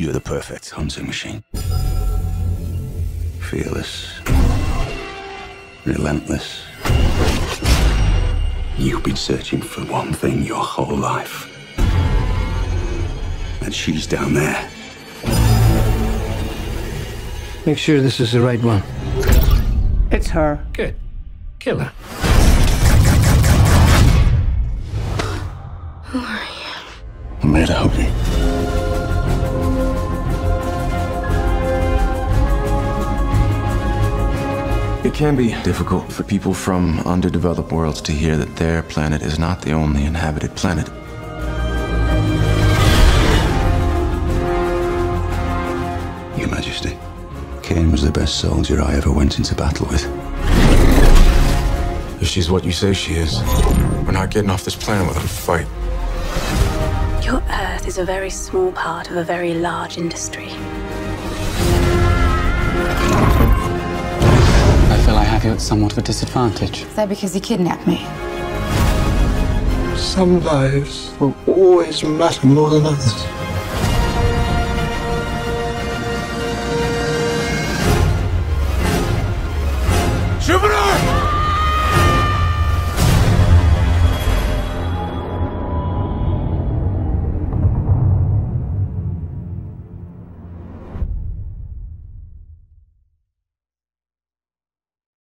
You're the perfect hunting machine. Fearless. Relentless. You've been searching for one thing your whole life. And she's down there. Make sure this is the right one. It's her. Good. Kill her. Who are you? I'm here to help you. It can be difficult for people from underdeveloped worlds to hear that their planet is not the only inhabited planet. Your Majesty, Cain was the best soldier I ever went into battle with. If she's what you say she is, we're not getting off this planet without a fight. Your Earth is a very small part of a very large industry. I feel I have you at somewhat of a disadvantage. Is that because you kidnapped me? Some lives will always matter more than others.